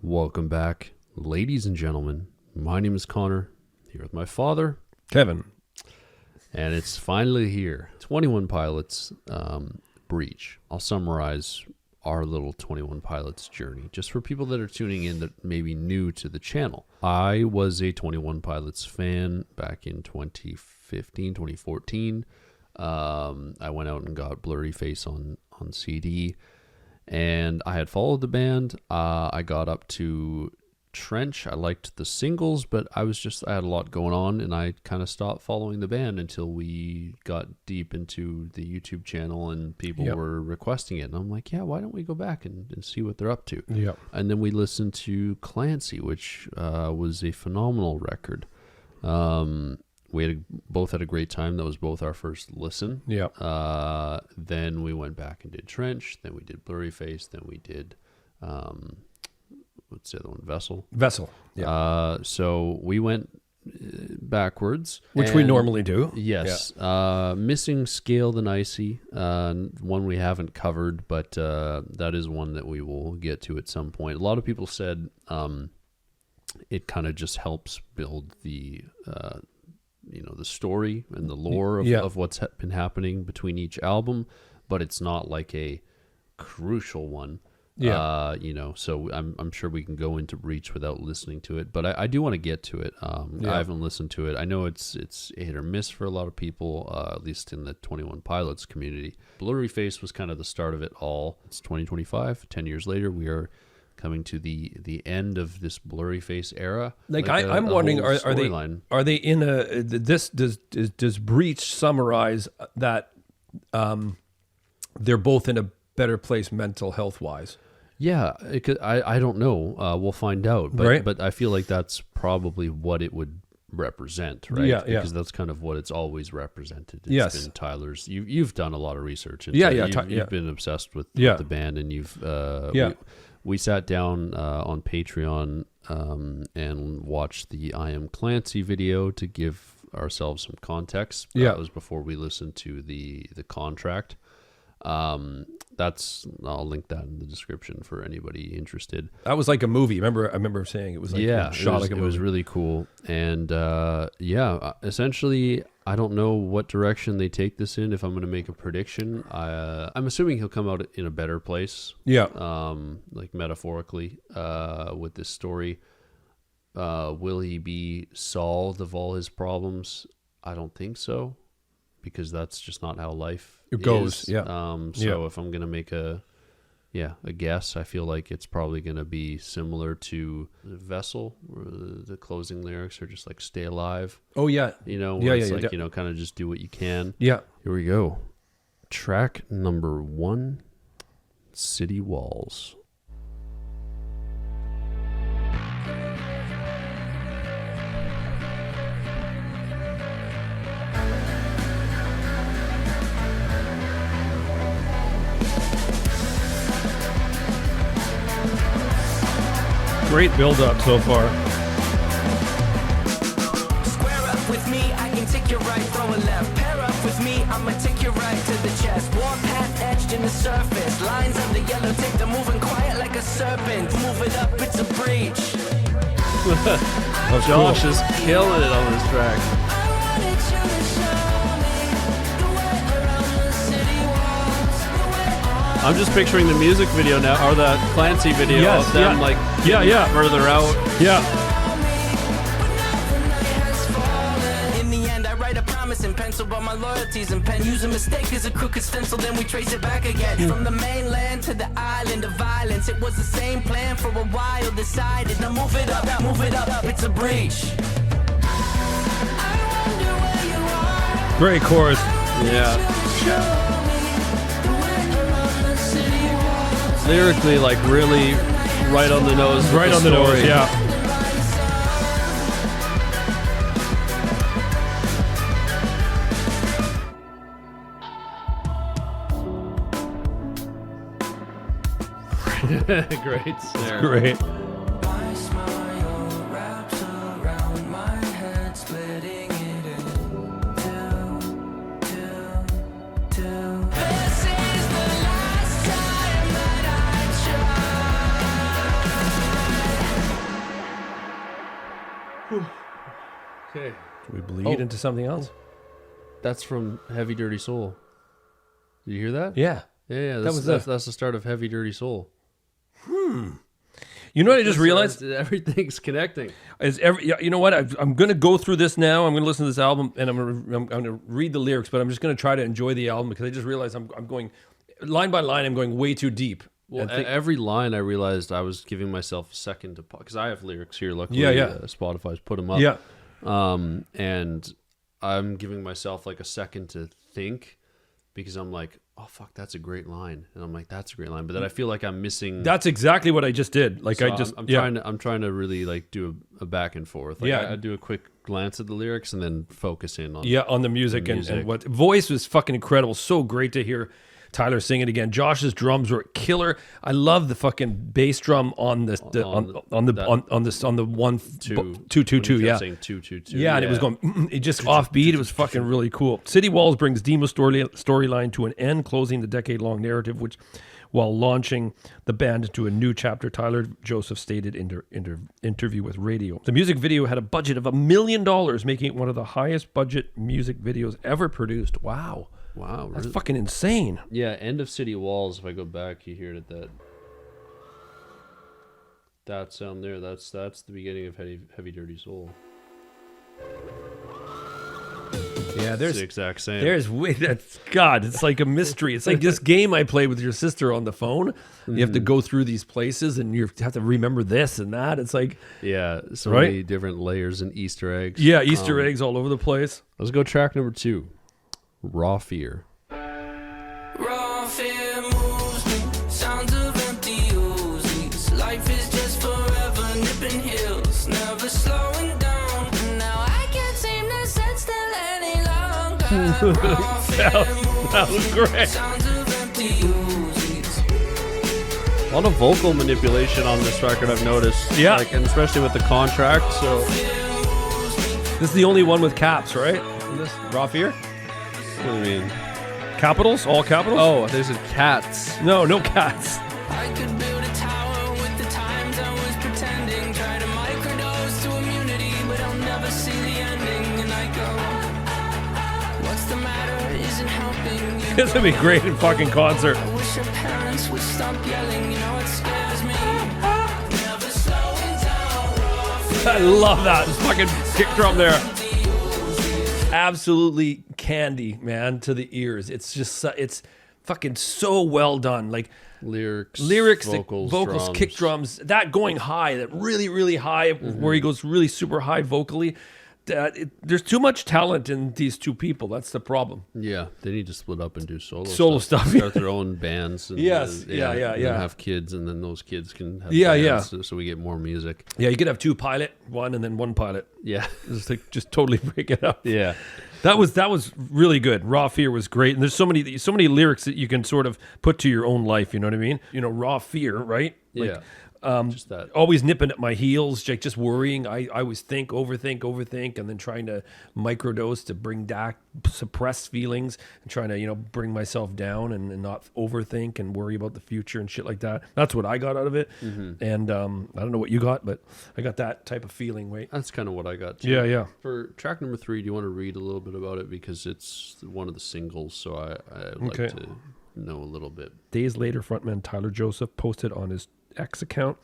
Welcome back, ladies and gentlemen. My name is Connor, here with my father, Kevin. And it's finally here. 21 Pilots Breach. I'll summarize our little 21 Pilots journey, just for people that are tuning in that may be new to the channel. I was a 21 Pilots fan back in 2015, 2014. I went out and got Blurryface on CD. And I had followed the band. I got up to Trench. I liked the singles, but I had a lot going on, and I kind of stopped following the band until we got deep into the YouTube channel and people were requesting it. And I'm like, yeah, why don't we go back and see what they're up to? Yeah. And then we listened to Clancy, which was a phenomenal record. We both had a great time. That was both our first listen. Yeah. Then we went back and did Trench. Then we did Blurryface. Then we did, what's the other one? Vessel. Yeah. So we went backwards. Which we normally do. Yes. Yeah. Missing Scaled and Icy. One we haven't covered, but that is one that we will get to at some point. A lot of people said it kind of just helps build the the story and the lore of what's been happening between each album, but it's not like a crucial one. Yeah. So I'm sure we can go into Breach without listening to it, but I do want to get to it. I haven't listened to it. I know it's hit or miss for a lot of people, at least in the 21 Pilots community. Blurryface was kind of the start of it all. It's 2025, 10 years later. We are coming to the end of this Blurryface era. I'm wondering, are they in a does Breach summarize that they're both in a better place mental health wise? Yeah, I don't know. We'll find out. But right. But I feel like that's probably what it would represent, right? Yeah, because that's kind of what it's always represented. It's been Tyler's. You've done a lot of research. You've been obsessed with the band, and you've We sat down on Patreon and watched the I Am Clancy video to give ourselves some context. That was before we listened to the contract. I'll link that in the description for anybody interested. That was like a movie. I remember saying it was like shot like a movie. It was really cool. And essentially, I don't know what direction they take this in. If I'm going to make a prediction, I'm assuming he'll come out in a better place. Yeah. Like metaphorically, with this story. Will he be solved of all his problems? I don't think so, because that's just not how life goes. If I'm going to make a guess, I feel like it's probably going to be similar to Vessel, where the closing lyrics are just like "Stay alive." Oh yeah, kind of just do what you can. Yeah. Here we go. Track number 1, City Walls. Great build-up so far. Square up with me, I can take your right, throw a left. Pair up with me, I'ma take your right to the chest. Warpath etched in the surface. Lines of the yellow tape, they're moving quiet like a serpent. Move it up, it's a breach. Josh is killing it on this track. I'm just picturing the music video now, or the Clancy video of them further out. Yeah. In the end, I write a promise in pencil, but my loyalties in pen. Use a mistake as a crooked stencil, then we trace it back again. From the mainland to the island of violence, it was the same plan for a while. Decided, now move it up, it's a breach. Great chorus. Yeah. Lyrically, like really right on the nose. Right on the nose, yeah. Great snare. Great. Okay. Should we bleed into something else? That's from Heavy Dirty Soul. Did you hear that? Yeah. Yeah. That's the start of Heavy Dirty Soul. You know what I just realized? Everything's connecting. You know what? I'm going to go through this now. I'm going to listen to this album, and I'm going to read the lyrics, but I'm just going to try to enjoy the album because I just realized I'm going line by line. I'm going way too deep. Well, every line I realized I was giving myself a second to because I have lyrics here. Luckily, Spotify's put them up. Yeah. And I'm giving myself like a second to think because I'm like, oh fuck, that's a great line, and I'm like, that's a great line, but then I feel like I'm missing. That's exactly what I just did. Like so I'm trying to really like do a back and forth. Like I do a quick glance at the lyrics and then focus in on the music. And what voice was fucking incredible. So great to hear Tyler sing it again. Josh's drums were killer. I love the fucking bass drum on the 1-2-2. Yeah, saying 2-2-2. Yeah, and it was going. It just offbeat. It was fucking really cool. City Walls brings Demo's storyline to an end, closing the decade-long narrative, which, while launching the band into a new chapter, Tyler Joseph stated in interview with Radio. The music video had a budget of $1 million, making it one of the highest budget music videos ever produced. Wow. That's really fucking insane. Yeah, end of City Walls. If I go back, you hear it that sound there. That's the beginning of Heavy Dirty Soul. Yeah, there's the exact same. It's like a mystery. It's like this game I played with your sister on the phone. Mm-hmm. You have to go through these places and you have to remember this and that. It's like so many different layers and Easter eggs. Yeah, Easter eggs all over the place. Let's go track number 2. Raw Fear. Raw fear moves me, sounds of empty Uzis. Life is just forever nipping hills, never slowing down. Now I can't seem to sit still any longer. Raw fear that was great. Sounds of empty Uzis. A lot of vocal manipulation on this record, I've noticed. Yeah, and especially with the contract. So this is the only one with caps, right? This Raw Fear. What do you mean? Capitals? All capitals? Oh, there's cats. No cats. I could build a tower with the times I was pretending. Try to microdose to immunity, but I'll never see the ending. And I go, what's the matter? Isn't helping. This would be great in fucking concert. I wish your parents would stop yelling. You know it scares me. Never slowing down. I love that. This fucking kick drum there. Absolutely candy, man, to the ears. It's just it's fucking so well done. Like lyrics, vocals, drums. Kick drums, that going high, that really, really high, where he goes really super high vocally. There's too much talent in these two people. That's the problem. Yeah, they need to split up and do solo stuff. Start their own bands. And, yes, and have kids, and then those kids can have bands, so we get more music. Yeah, you could have 2 pilot, one, and then 1 pilot. Yeah, just totally break it up. Yeah. That was really good. Raw Fear was great, and there's so many lyrics that you can sort of put to your own life. You know what I mean? You know, Raw Fear, right? Like, yeah. Just that. Always nipping at my heels, just worrying. I always overthink, and then trying to microdose to bring back suppressed feelings, and trying to bring myself down and not overthink and worry about the future and shit like that. That's what I got out of it. Mm-hmm. And I don't know what you got, but I got that type of feeling. Wait, that's kind of what I got too. Yeah. For track number 3, do you want to read a little bit about it because it's one of the singles? So I like to know a little bit. Days later, frontman Tyler Joseph posted on his X account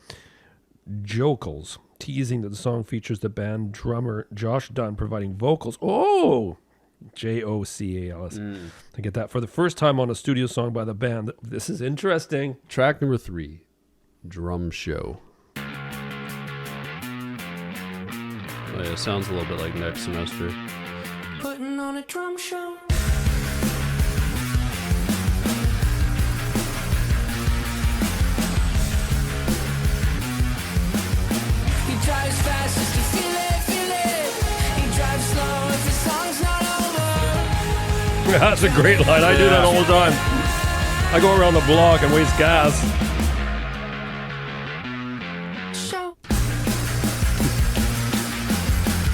Jocals, teasing that the song features the band drummer Josh Dunn providing vocals. Oh, Jocals. I get that for the first time on a studio song by the band. This is interesting. Track number 3, Drum Show. Oh yeah, sounds a little bit like Next Semester. Putting on a drum show. Drives fast just to feel it. He drives slow if his song's not over. That's a great line. I do that all the time. I go around the block and waste gas. Show.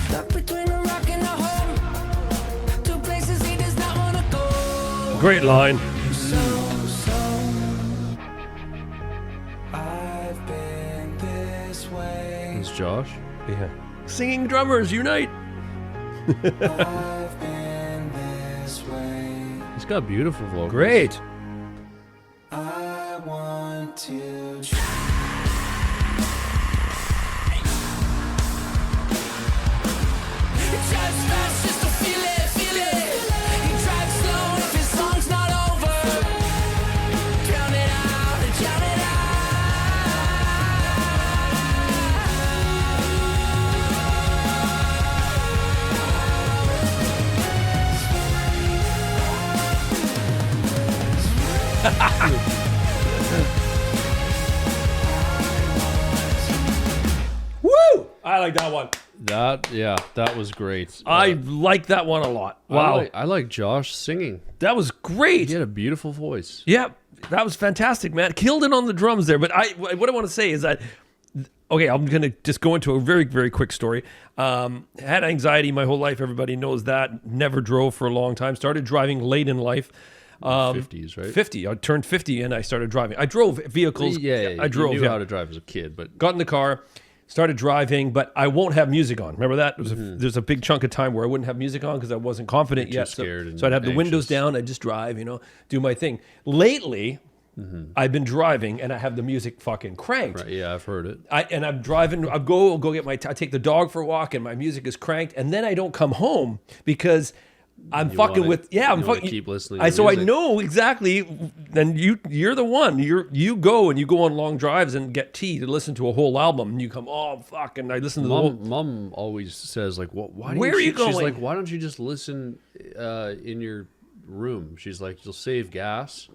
Stuck between a rock and a home. 2 places he does not want to go. Great line. Josh? Yeah. Singing drummers, unite. I've been this way. He's got beautiful vocals. Great. I want to Drives fast just to feel it, feel it. He drives slow if his song's not over. Drown it out, drown it Woo! I like that one. That was great. I like that one a lot. Wow. I like Josh singing. That was great. He had a beautiful voice. Yeah, that was fantastic, man. Killed it on the drums there. But what I want to say is that, okay, I'm going to just go into a very, very quick story. Had anxiety my whole life. Everybody knows that. Never drove for a long time. Started driving late in life. 50s, right? 50. I turned 50 and I started driving. I drove vehicles. Yeah. I drove. You knew how to drive as a kid, but Got in the car, started driving, but I won't have music on. Remember that? There's a big chunk of time where I wouldn't have music on because I wasn't confident You're yet. too scared and So I'd have the windows anxious. down. I'd just drive, do my thing. Lately, I've been driving and I have the music fucking cranked. right, yeah, I've heard it. I'm driving. I go get I take the dog for a walk and my music is cranked, and then I don't come home because I'm You fucking wanna- with I'm you wanna fucking keep listening to So I music. know exactly. Then you're the one. You go on long drives and get tea to listen to a whole album, and you come, oh fuck, and I listen to the whole. Mom always says like, why? Where are you She's going? like, why don't you just listen in your room? She's like, you'll save gas.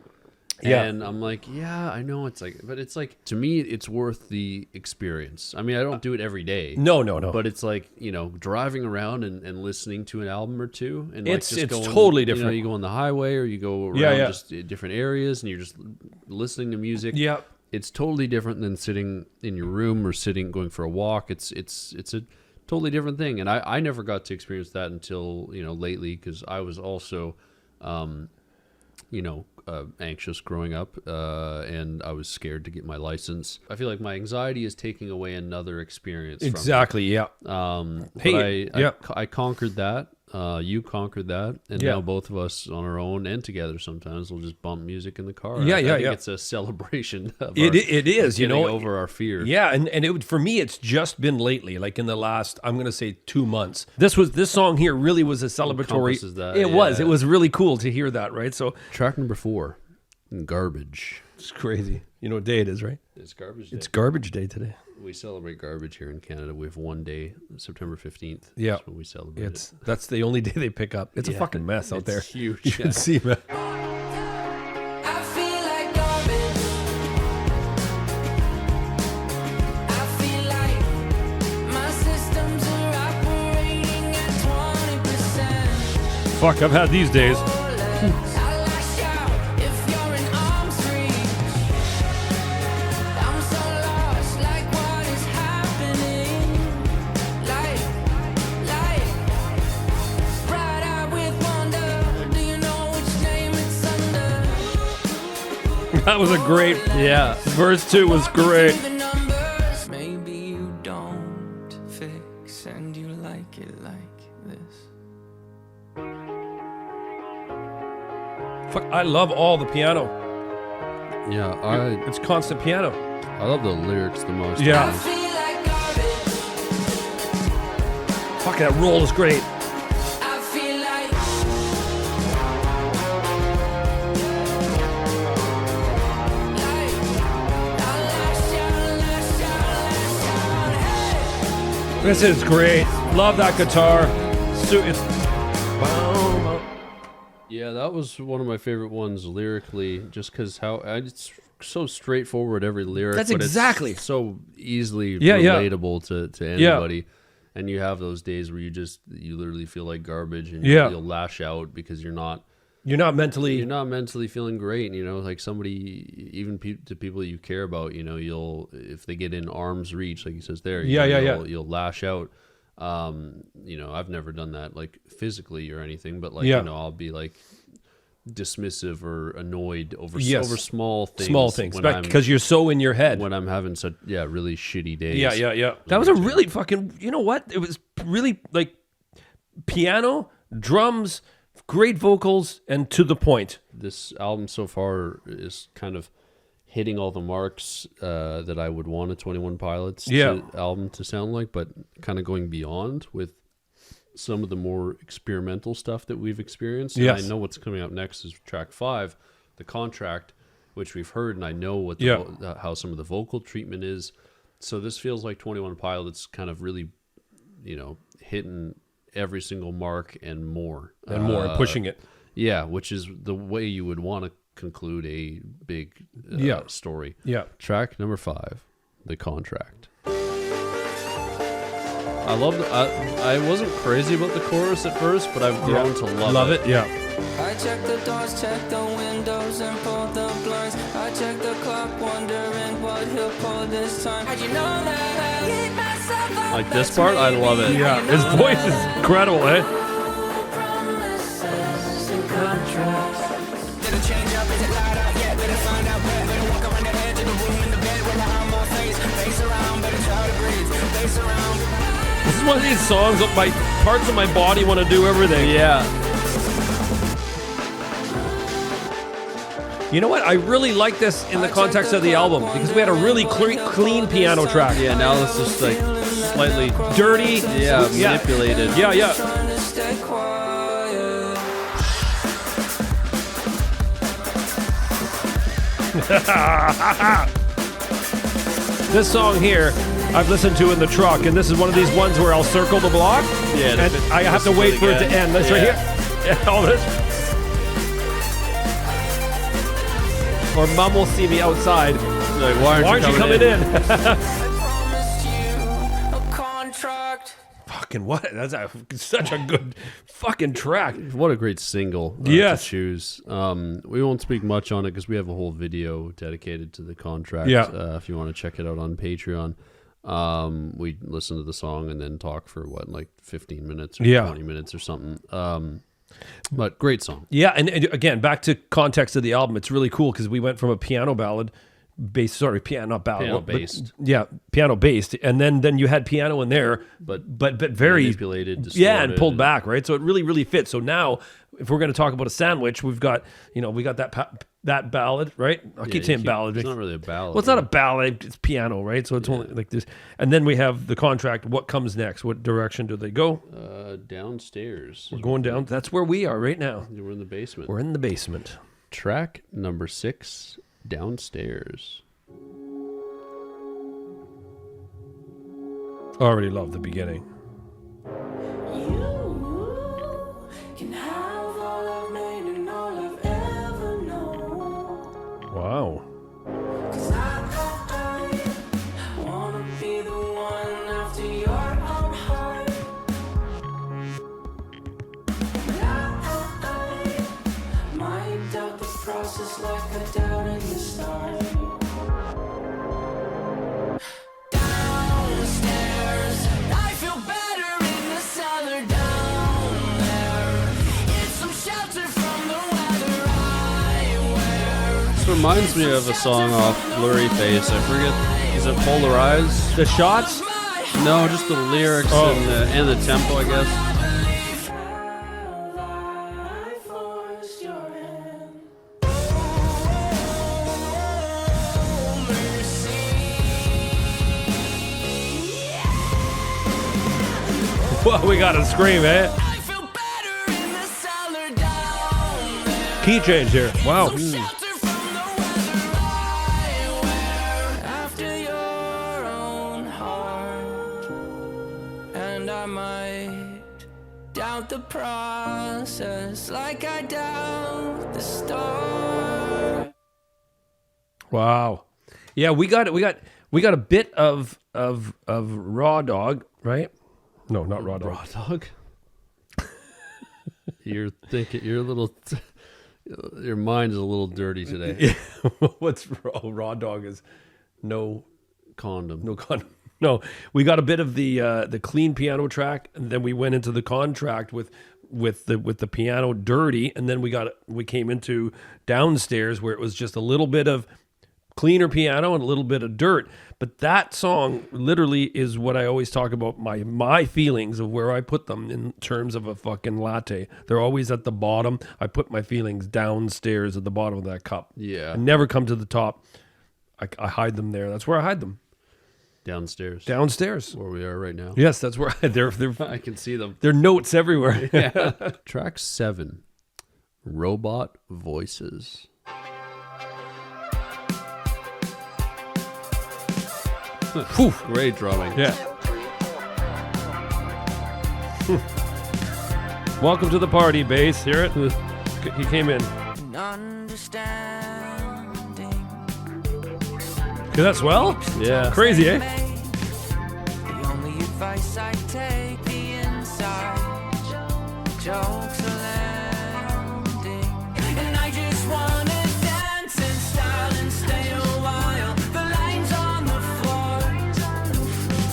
Yeah. And I'm like, yeah, I know. It's like, but it's like, to me, it's worth the experience. I mean, I don't do it every day. No. But it's like, driving around and listening to an album or two. And like It's just going, totally different. You go on the highway or you go around Yeah. just different areas and you're just listening to music. Yeah. It's totally different than sitting in your room or going for a walk. It's a totally different thing. And I never got to experience that until, lately, because I was also, anxious growing up, and I was scared to get my license. I feel like my anxiety is taking away another experience. Exactly. Yeah. From it. Hey, I conquered that. You conquered that, and Yeah. now both of us on our own and together sometimes we'll just bump music in the car. Yeah, I think yeah. it's a celebration of It is, getting over our fear. Yeah, and for me, it's just been lately, like in the last, I'm gonna say 2 months. This song here really was a celebratory. Encompasses that, It was really cool to hear that, right? So Track number 4, Garbage. it's crazy. You know what day it is, right? It's garbage day. It's garbage day today. We celebrate garbage here in Canada. We have one day, September 15th. Yeah. That's when we celebrate it. That's the only day they pick up. It's a Yeah, fucking mess out it's there. huge, You yeah. can see, man. I feel like garbage. I feel like my systems are operating at 20%. Fuck, I've had these days. I lash out if you're in arm's reach. I'm so lost, like what is happening? Like, bright-eyed with wonder. Do you know which name it's under? That was a great. Yeah. Verse 2 was great. The numbers. Maybe you don't fix and you like it like this. Fuck, I love all the piano. Yeah, It's constant piano. I love the lyrics the most. Yeah. I feel like garbage. Fuck, that roll is great. I feel like This is great. Love that guitar. It's. Yeah, that was one of my favorite ones lyrically, just because it's so straightforward, every lyric. That's but exactly. it's so easily Yeah, yeah. relatable to anybody. And you have those days where you literally feel like garbage, and Yeah. you'll lash out because you're not mentally. feeling great. Like somebody, even to people you care about, if they get in arm's reach, like he says there, you'll lash out. I've never done that like physically or anything, but like, Yeah. I'll be like dismissive or annoyed over Yes. over small things. Small things, when I'm- because you're so in your head. when I'm having such really shitty days. Yeah. That was a really fucking. You know what? It was really like piano, drums, great vocals, and to the point. This album so far is kind of hitting all the marks that I would want a 21 Pilots album to sound like, but kind of going beyond with some of the more experimental stuff that we've experienced. And Yes. I know what's coming up next is track 5, The Contract, which we've heard, and I know what how some of the vocal treatment is. So this feels like 21 Pilots kind of really, hitting every single mark and more. And pushing it. Yeah, which is the way you would want to conclude a big story. Yeah. Track number 5, The Contract. I love I wasn't crazy about the chorus at first, but I've grown to love it. Yeah. I check the doors, check the windows, and pull the blinds. I check the clock, wondering what he'll pull this time. How'd you know that? I keep myself up, Like this part, I love it. Yeah. His voice is incredible, eh? promises and contracts. Did it change up? Is it light out yet? Better find out where. Better walk around the edge of the room in the bed with my arm on face. Face around, better try to breathe. Face around. This is one of these songs that my parts of my body want to do everything. Yeah. You know what? I really like this in the context of the album because we had a really clean piano track. Yeah, now this is like slightly Dirty. manipulated. Yeah. Trying to stay quiet. This song here, I've listened to in the truck, and this is one of these ones where I'll circle the block, Yeah, and I have to wait for it to end. That's right here. Yeah, all this. Or Mom will see me outside. Like, why Why aren't you coming in? I promised you a contract. Fucking what? That's such a good fucking track. What a great single Yes. to choose. We won't speak much on it because we have a whole video dedicated to The Contract. Yeah. If you want to check it out on Patreon. We listen to the song and then talk for 15 minutes or 20 minutes or something. But great song. Yeah, and again, back to context of the album, it's really cool because we went from a piano ballad piano based. Piano based, and then you had piano in there, but very manipulated, distorted, and pulled back, right? So it really fits. So now, if we're going to talk about a sandwich, we've got that ballad, right? I keep saying ballad. It's not really a ballad. Well, it's not a ballad; it's piano, right? So it's only like this, and then we have The Contract. What comes next? What direction do they go? Downstairs. We're going down. That's where we are right now. We're in the basement. We're in the basement. Track number 6, Downstairs. Already love the beginning. You can have all I've made and all I've ever known. Wow. 'Cause I wanna be the one after your own heart. I might doubt the process like I doubted the start. Downstairs, I feel better in the cellar down there. It's some shelter from the weather I wear. This reminds me of a song off Blurryface. I forget. Is it Polarize? The shots? No, just the lyrics and the tempo, I guess. I forced your hand. Well, we gotta scream, eh? I feel better in the cellar down there. Key change here. Wow. Shelter from the weather I wear. After your own heart. And I might doubt the process like I doubt the start. Wow. Yeah, we got a bit of Raw Dog, right? No, not Raw Dog. Raw Dog. You're thinking. You're a little. Your mind is a little dirty today. What's Raw Dog is no Condom. no condom. No, we got a bit of the clean piano track, and then we went into The Contract with with the piano dirty, and then we came into Downstairs where it was just a little bit of cleaner piano and a little bit of dirt. But that song literally is what I always talk about, my feelings of where I put them in terms of a fucking latte. They're always at the bottom. I put my feelings downstairs at the bottom of that cup. Yeah. I never come to the top. I hide them there. That's where I hide them. Downstairs. Where we are right now. Yes, that's where they're I can see them. There are notes everywhere. Yeah. Track 7. Robot Voices. Whew, great drumming. Yeah. Welcome to the party, bass. Hear it? He came in. Did that swell? Yeah. Crazy, eh? The only advice I take, the inside jokes are landing, and I just wanna dance in style and stay a while. The lines on the floor.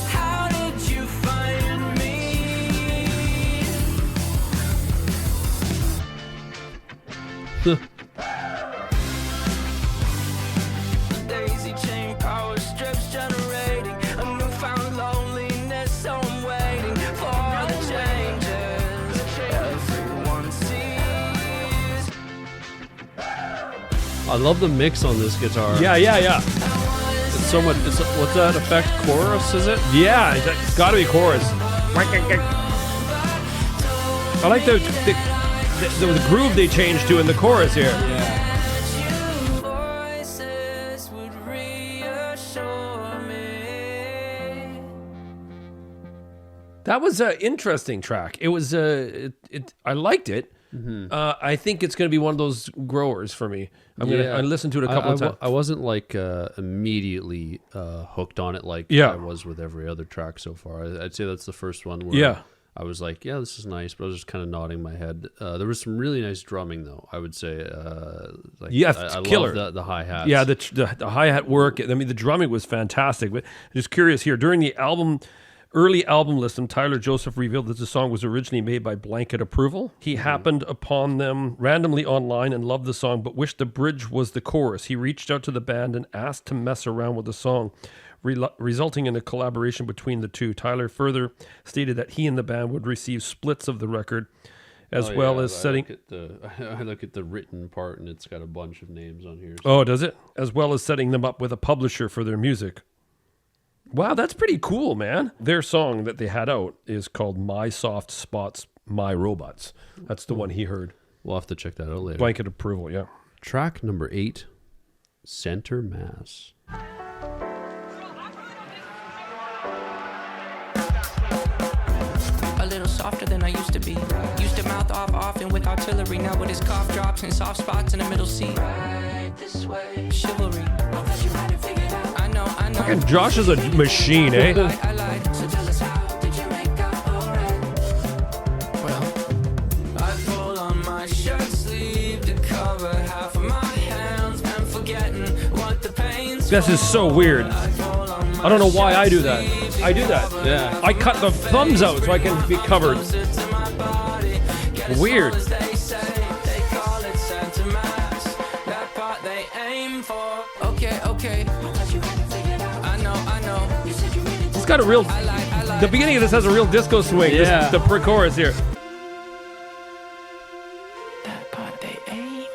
How did you find me? Daisy chain power strips generating a newfound loneliness, so I'm waiting for the changes everyone sees. I love the mix on this guitar. Yeah. It's so much. What's that effect? Chorus, is it? Yeah, it's got to be chorus. I like the groove they changed to in the chorus here. Voices would reassure me. That was an interesting track. It was I liked it. I think it's going to be one of those growers for me. I listened to it a couple of times. I wasn't like immediately hooked on it like Yeah. I was with every other track so far. I'd say that's the first one where I was like, yeah, this is nice, but I was just kind of nodding my head. There was some really nice drumming, though, I would say. I killer. love the hi-hats. Yeah, the hi-hat work. I mean, the drumming was fantastic. But just curious here, during the early album listing, Tyler Joseph revealed that the song was originally made by Blanket Approval. He happened upon them randomly online and loved the song, but wished the bridge was the chorus. He reached out to the band and asked to mess around with the song, resulting in a collaboration between the two. Tyler further stated that he and the band would receive splits of the record, as well as setting... I look at the written part, and it's got a bunch of names on here. Oh, does it? As well as setting them up with a publisher for their music. Wow, that's pretty cool, man. Their song that they had out is called My Soft Spots, My Robots. That's the one he heard. We'll have to check that out later. Blanket Approval, yeah. Track number 8, Center Mass. A little softer than I used to be. Used to mouth off often with artillery. Now with his cough drops and soft spots in the middle seat. Right this way. Chivalry. I know. Fucking Josh is a machine, eh? I lied. So tell us, how did you make up alright? Well, I pulled on my shirt sleeve to cover half of my hands and forgetting what the pain's This is so weird. I don't know why I do that. I do that. Yeah. I cut the thumbs out so I can be covered. Weird. Okay. I know. It's got a real... The beginning of this has a real disco swing. Yeah. The pre-chorus here. That part they aim.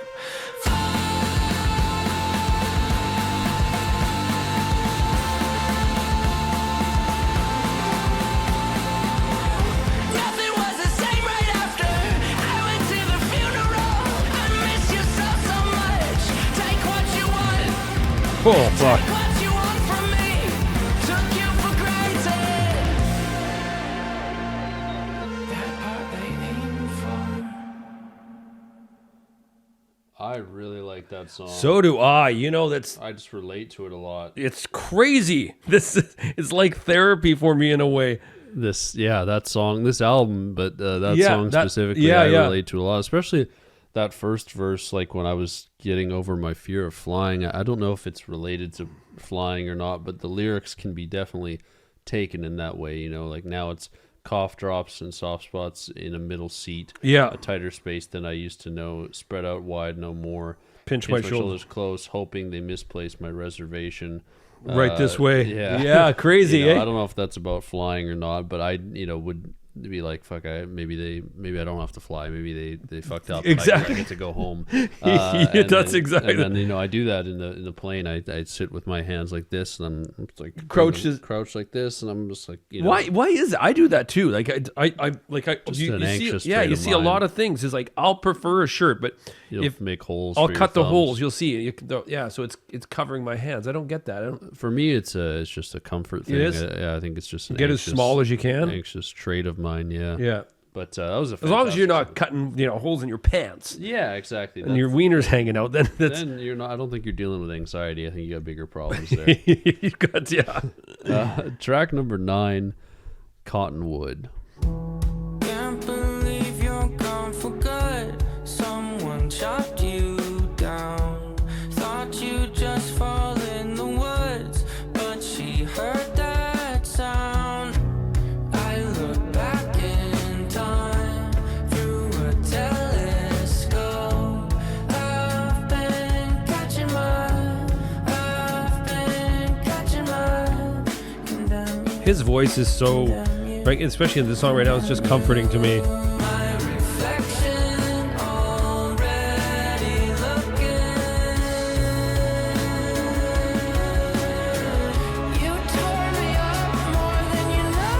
Nothing was the same right after I went to the funeral. I miss you so much. Take what you want. Oh, fuck. Take what you want from me. Took you for granted. That part they aim for. I really like that song. So do I. You know, that's... I just relate to it a lot. It's crazy. It's like therapy for me in a way. That song, this album, but that Yeah, song that- specifically, yeah, I yeah. relate to a lot, especially that first verse, like when I was getting over my fear of flying. I don't know if it's related to flying or not, but the lyrics can be definitely taken in that way, you know, like now it's cough drops and soft spots in a middle seat. Yeah. A tighter space than I used to know. Spread out wide, no more. Pinch my shoulders close, hoping they misplaced my reservation. Right this way. Yeah. Yeah, crazy, You know, eh? I don't know if that's about flying or not, but I, would be like, fuck, maybe I don't have to fly. Maybe they fucked up. Exactly. I get to go home. That's exactly. And then, I do that in the plane. I sit with my hands like this, and I'm like Crouched like this, and I'm just like, Why is it? I do that too. Like I Just you an see, anxious yeah, trait you of see a mine. lot of things. Is like I'll prefer a shirt, but You'll if make holes. I'll for cut your the holes, thumbs. you'll see. So it's covering my hands. I don't get that. For me, it's just a comfort thing. It is? Yeah, I think it's just an Get as small as you can. Anxious trait of mine. Yeah. Yeah. But that was As long as you're not fantastic cutting, holes in your pants Yeah, exactly. and your wiener's hanging out, then that's Then you're not. I don't think you're dealing with anxiety. I think you got bigger problems there. you got Track number 9, Cottonwood. Can't believe you're gone for good. Someone chopped you down. Thought you'd just fall in the woods, but she heard that sound. I look back in time through a telescope. I've been catching mine. his voice is so, right, especially in the song right now, it's just comforting to me. My reflection already looking. You tore me up more than you know.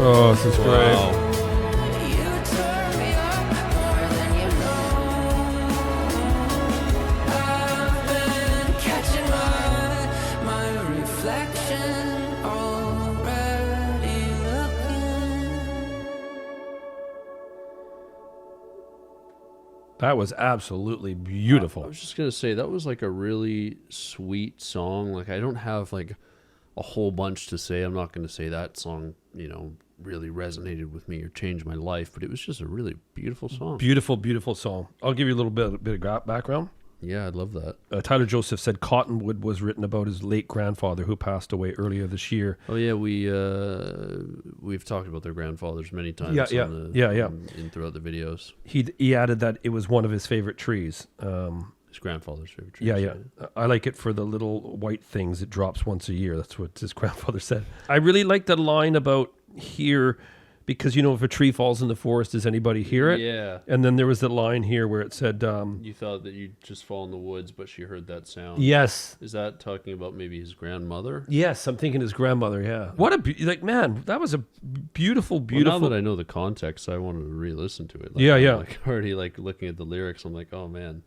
Oh, this is great. You tore me up more than you know. I've been catching my reflection already looking. That was absolutely I beautiful. was just gonna say that was like a really sweet song. Like I don't have like a whole bunch to say. I'm not gonna say that song, really resonated with me or changed my life, but it was just a really beautiful song. Beautiful, beautiful song. I'll give you a little bit of background. Yeah, I'd love that. Tyler Joseph said Cottonwood was written about his late grandfather who passed away earlier this year. Oh yeah, we've talked about their grandfathers many times. Yeah. In throughout the videos. He added that it was one of his favorite trees. His grandfather's favorite tree. Yeah. I like it for the little white things it drops once a year. That's what his grandfather said. I really like that line about here because, if a tree falls in the forest, does anybody hear it? Yeah. And then there was the line here where it said... You thought that you'd just fall in the woods, but she heard that sound. yes. Is that talking about maybe his grandmother? Yes, I'm thinking his grandmother, yeah. What a... man, that was a beautiful, Well, beautiful... now that I know the context, I wanted to re-listen to it. Yeah. I'm already looking at the lyrics. I'm like, oh man,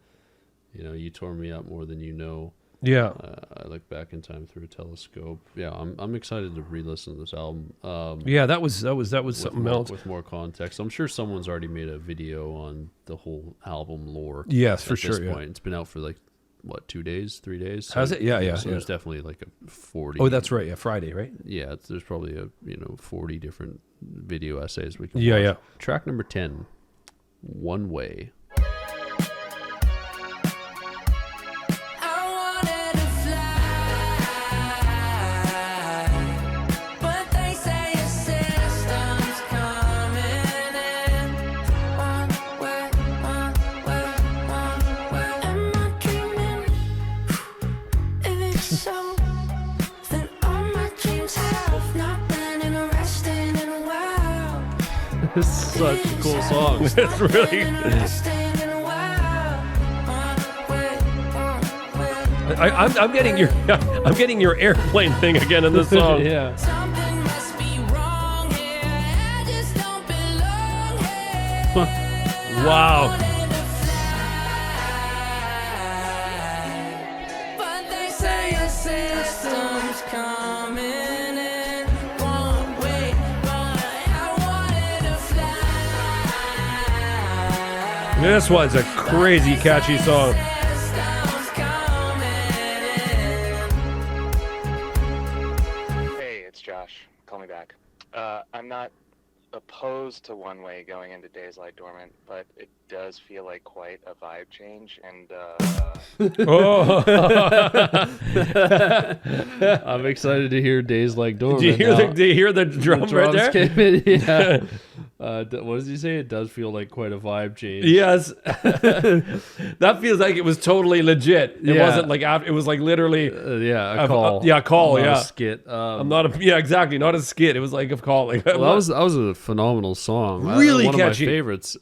you tore me up more than you know. Yeah. I look back in time through a telescope. Yeah, I'm excited to re-listen to this album. Yeah, that was something else. With more context. I'm sure someone's already made a video on the whole album lore. Yes, for at sure. this Yeah. point. It's been out for 2 days, 3 days. Has it? Yeah. So there's definitely a 40. Oh, that's right. Yeah, Friday, right? Yeah, there's probably 40 different video essays we can Yeah, watch. yeah. Track number 10, One Way. I wanted to fly, but they say your system's coming in. One way. Am I dreaming? If it's so, then all my dreams have not been interesting in a while. This is such a cool song. It's really... I'm getting your airplane thing again in this song. Yeah. Something must be wrong here. I just don't belong here. Wow. But they say your system's coming in. One way, I wanted to fly. This one's a crazy catchy song. System's coming in. Hey, it's Josh. Call me back. I'm not opposed to One Way going into Days Lie Dormant, but it does feel like quite a vibe change, and I'm excited to hear Days Like Dormant. Do you hear the drum right there? Came in, yeah. What does he say? It does feel like quite a vibe change. Yes. That feels like it was totally legit. It wasn't like after, it was like literally a call. Call, not yeah. A skit. I'm not exactly, not a skit. It was like a call. Like, well, that was a phenomenal song. Really one catchy. of my favorites.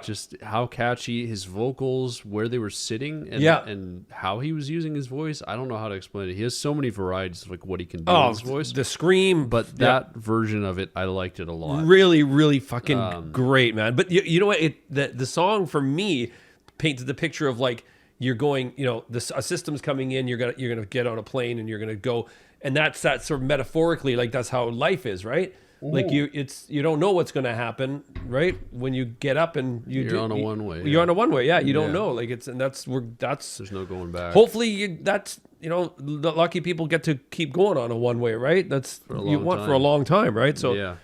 Just how catchy his vocals, where they were sitting, and how he was using his voice. I don't know how to explain it. He has so many varieties of like what he can do with his voice. The scream, but that version of it, I liked it a lot. Really, really fucking great, man. But you know what? The song for me painted the picture of like you're going, a system's coming in. You're gonna get on a plane and you're gonna go, and that's that sort of metaphorically, like that's how life is, right? Ooh. Like you don't know what's going to happen, right? When you get up and you're on a one way. You're on a one way, yeah. You don't know, like that's there's no going back. Hopefully, the lucky people get to keep going on a one way, right? That's for a long time, right? So yeah.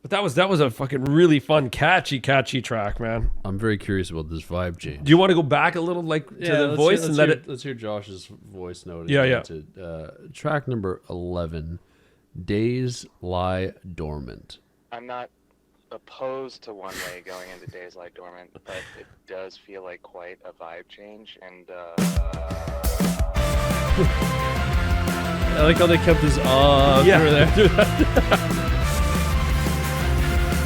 But that was a fucking really fun, catchy track, man. I'm very curious about this vibe change. Do you want to go back a little, like to the voice and let's hear Josh's voice note. Yeah. To, track number 11. Days Lie Dormant. I'm not opposed to One Way going into Days Lie Dormant, but it does feel like quite a vibe change, and I like how they kept his through there.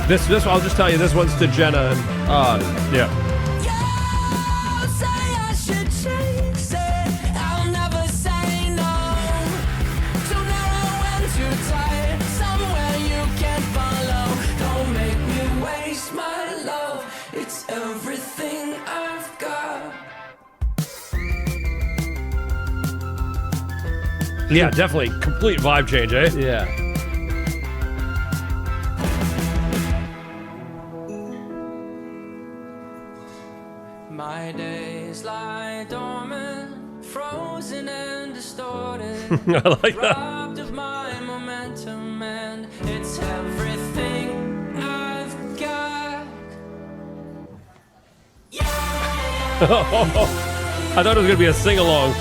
This I'll just tell you, this one's to Jenna and yeah. Yeah, definitely. Complete vibe change, eh? Yeah. My days lie dormant, frozen and distorted. I like that. Robbed of my momentum, and it's everything I've got. Yeah. I thought it was going to be a sing-along.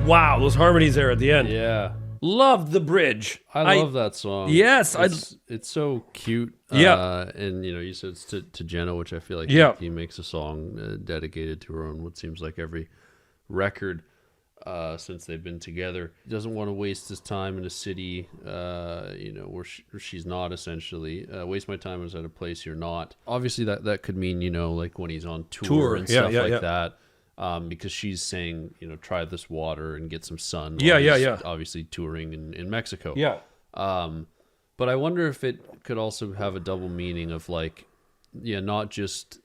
Wow, those harmonies there at the end. Yeah. Loved the bridge. I love that song. Yes. It's so cute. Yeah. And, you said it's to Jenna, which I feel like he makes a song dedicated to her on what seems like every record since they've been together. He doesn't want to waste his time in a city, where she's not, essentially. Waste my time is at a place you're not. Obviously, that could mean, like when he's on tour and stuff like that. Because she's saying, try this water and get some sun. Yeah. Obviously touring in Mexico. Yeah. But I wonder if it could also have a double meaning of like, not just,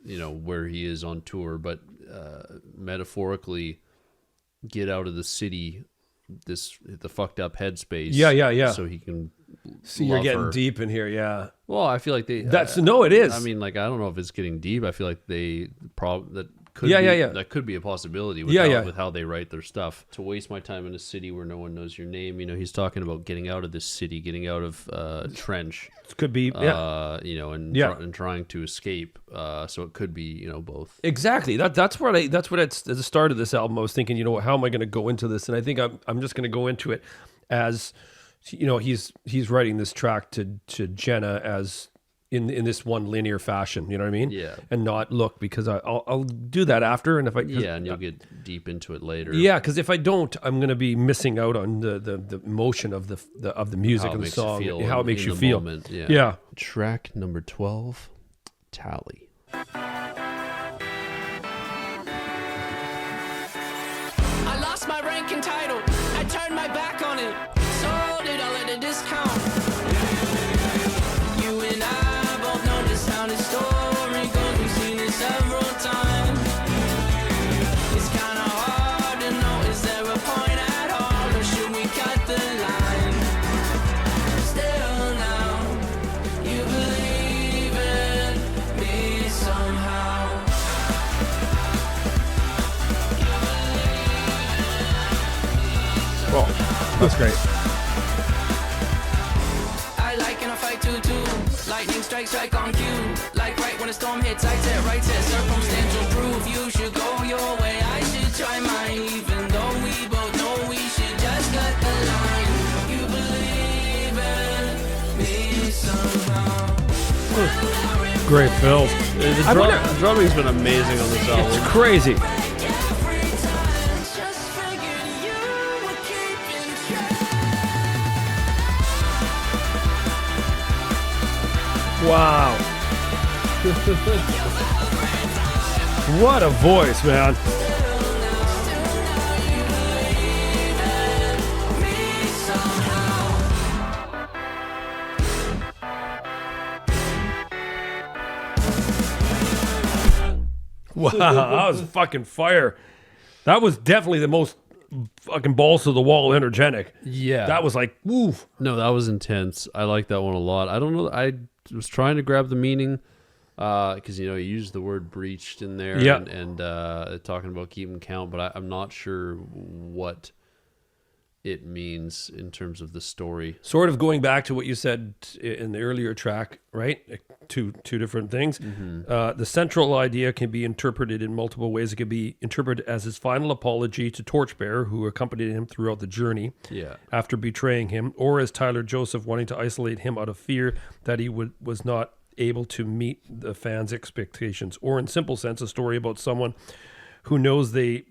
where he is on tour, but metaphorically get out of the city, the fucked up headspace. Yeah. So he can see you're getting deep in here. Yeah. Well, I feel like it is. I mean, like, I don't know if it's getting deep. I feel like that could be a possibility with how they write their stuff. To waste my time in a city where no one knows your name. He's talking about getting out of this city, getting out of trench. It could be, and trying to escape. So it could be, both. Exactly. That's what at the start of this album I was thinking. How am I going to go into this? And I think I'm just going to go into it as, he's writing this track to Jenna as. In this one linear fashion, you know what I mean? Yeah. And not look, because I'll do that after, and if I and you'll get deep into it later. Yeah, because if I don't, I'm going to be missing out on the emotion of the music and the song, how it makes you feel. Moment, yeah. Track number 12, Tally. I lost my rank and title. I turned my back on it. Sold it all at a discount. You and I how the story goes, we've seen it several times. It's kinda hard to know, is there a point at all, or should we cut the line? Still now, you believe in me somehow. That's great. I like in a fight too. Lightning strike on cue. Like right when a storm hits, I set right set. Circumstantial proof. You should go your way, I should try mine. Even though we both know we should just cut the line. You believe in me somehow. Great fills. The drumming's been amazing on this album. It's crazy. Wow. What a voice, man. Wow, that was fucking fire. That was definitely the most fucking balls to the wall energetic. Yeah. That was like, woo. No, that was intense. I like that one a lot. I don't know. I was trying to grab the meaning because, you used the word breached in there and talking about keeping count, but I'm not sure what it means in terms of the story. Sort of going back to what you said in the earlier track, right? Two different things. The central idea can be interpreted in multiple ways. It can be interpreted as his final apology to Torchbearer, who accompanied him throughout the journey after betraying him, or as Tyler Joseph wanting to isolate him out of fear that he was not able to meet the fans' expectations, or in simple sense, a story about someone who knows they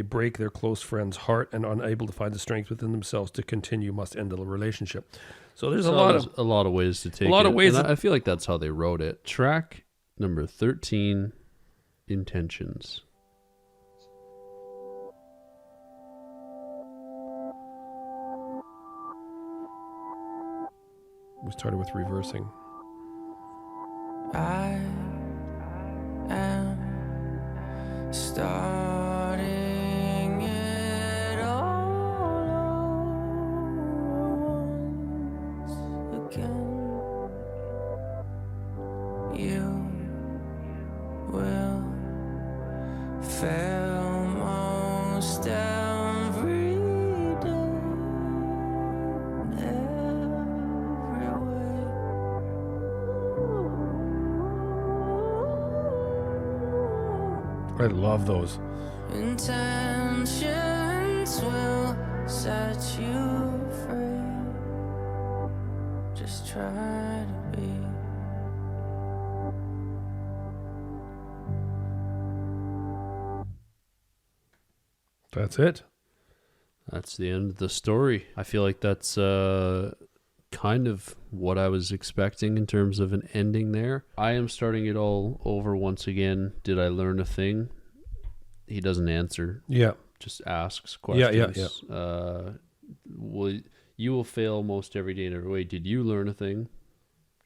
break their close friend's heart and unable to find the strength within themselves to continue must end the relationship. So there's a lot of ways to take it. A lot of ways. And I feel like that's how they wrote it. Track number 13, Intentions. We started with reversing. I am starting it all once again. You will fail most every day, every way. I love those. Intentions will set you free. Just try to be. That's it. That's the end of the story. I feel like that's kind of what I was expecting in terms of an ending there. I am starting it all over once again. Did I learn a thing? He doesn't answer. Yeah. Just asks questions. Yeah. You will fail most every day in every way. Did you learn a thing?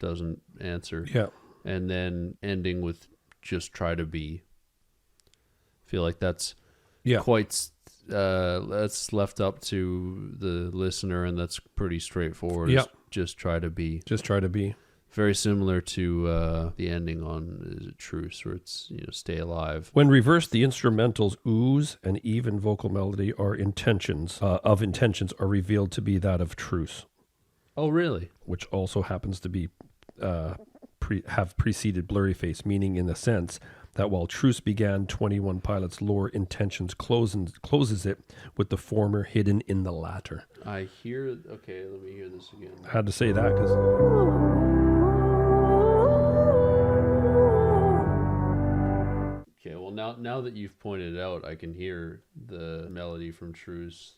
Doesn't answer. Yeah. And then ending with just try to be. I feel like that's quite that's left up to the listener, and that's pretty straightforward. Yeah. Just try to be. Just try to be. Very similar to the ending on Is It Truce, where it's stay alive. When reversed, the instrumentals ooze and even vocal melody are intentions are revealed to be that of Truce. Oh, really? Which also happens to be have preceded Blurryface, meaning in the sense that while Truce began 21 Pilots' lore, Intentions closes it with the former hidden in the latter. I hear. Okay, let me hear this again. I had to say that because. Okay, well now that you've pointed it out, I can hear the melody from Truce.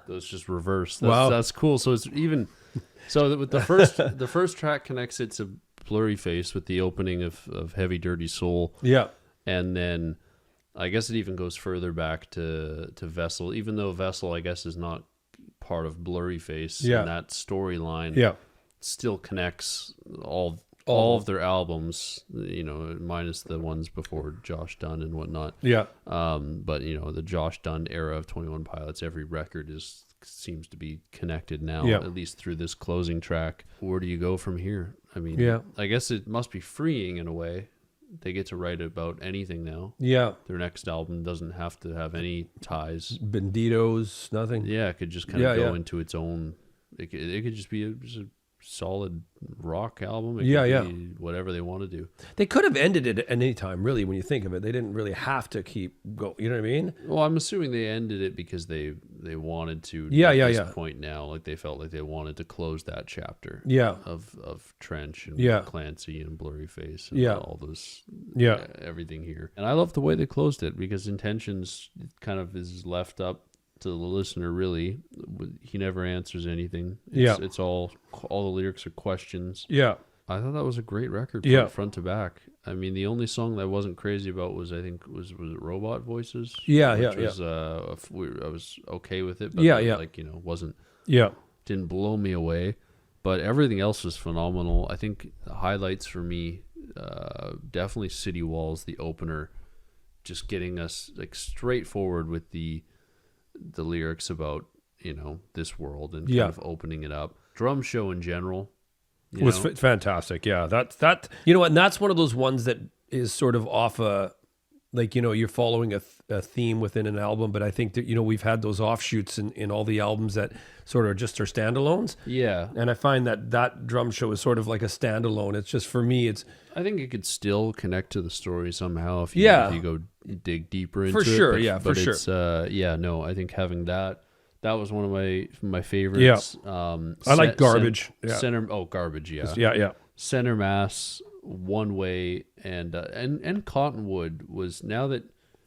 It's just reversed. That's cool. So it's even. So with the first track connects it to Blurryface with the opening of Heavy Dirty Soul. Yeah, and then I guess it even goes further back to Vessel, even though Vessel I guess is not part of Blurryface in that storyline. Yeah, still connects all of their albums, minus the ones before Josh Dunn and whatnot. Yeah. But the Josh Dunn era of 21 Pilots, every record seems to be connected now, at least through this closing track. Where do you go from here? I mean, I guess it must be freeing in a way, they get to write about anything now. Yeah. Their next album doesn't have to have any ties. Banditos, nothing. Yeah, it could just kind of go into its own. It could just be just a solid rock album. It could be whatever they want to do. They could have ended it at any time, really, when you think of it. They didn't really have to keep going. You know what I mean? Well, I'm assuming they ended it because they wanted to. At this point now, like they felt like they wanted to close that chapter. Yeah. Of Trench and Clancy and Blurryface and all those. Yeah. Everything here, and I love the way they closed it because Intentions kind of is left up to the listener. Really, he never answers anything. It's all the lyrics are questions. Yeah, I thought that was a great record front to back. I mean, the only song that I wasn't crazy about was it Robot Voices. I was okay with it, but wasn't didn't blow me away, but everything else was phenomenal. I think the highlights for me, definitely City Walls, the opener, just getting us like straightforward with the lyrics about this world and kind of opening it up. Drum Show in general was fantastic. Yeah, that and that's one of those ones that is sort of off you're following a theme within an album, but I think that we've had those offshoots in all the albums that sort of just are standalones. Yeah, and I find that Drum Show is sort of like a standalone. It's just, for me, I think it could still connect to the story somehow if you go dig deeper into it. For sure, but sure. It's, I think having that was one of my favorites. Yeah. I like Garbage. Garbage, yeah. Yeah. Center Mass, One Way, and Cottonwood was, now that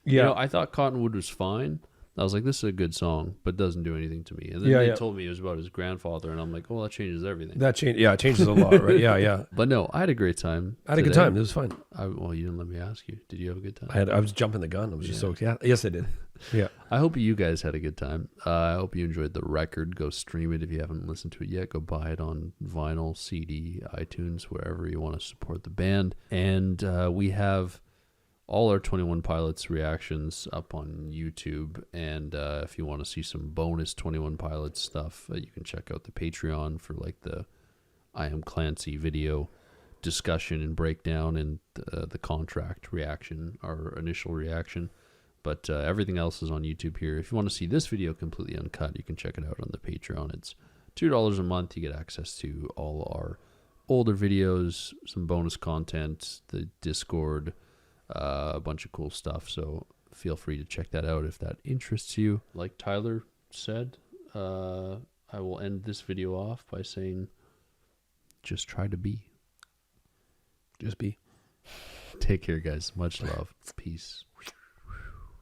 I thought Cottonwood was fine. I was like, this is a good song, but doesn't do anything to me. And then they told me it was about his grandfather, and I'm like, well, that changes everything. It changes a lot, right? Yeah. But no, I had a great time. I had a good time. It was fun. Well, you didn't let me ask you. Did you have a good time? I was jumping the gun. I was just so yes, I did. Yeah. I hope you guys had a good time. I hope you enjoyed the record. Go stream it if you haven't listened to it yet. Go buy it on vinyl, CD, iTunes, wherever you want to support the band. And we have all our 21 Pilots reactions up on YouTube, and if you want to see some bonus 21 Pilots stuff, you can check out the Patreon for like the I Am Clancy video discussion and breakdown, and the Contract reaction, our initial reaction. But everything else is on YouTube here. If you want to see this video completely uncut, you can check it out on the Patreon. It's $2 a month. You get access to all our older videos, some bonus content, the Discord, a bunch of cool stuff. So feel free to check that out if that interests you. Like Tyler said, I will end this video off by saying, just try to be. Just be. Take care, guys. Much love. Peace.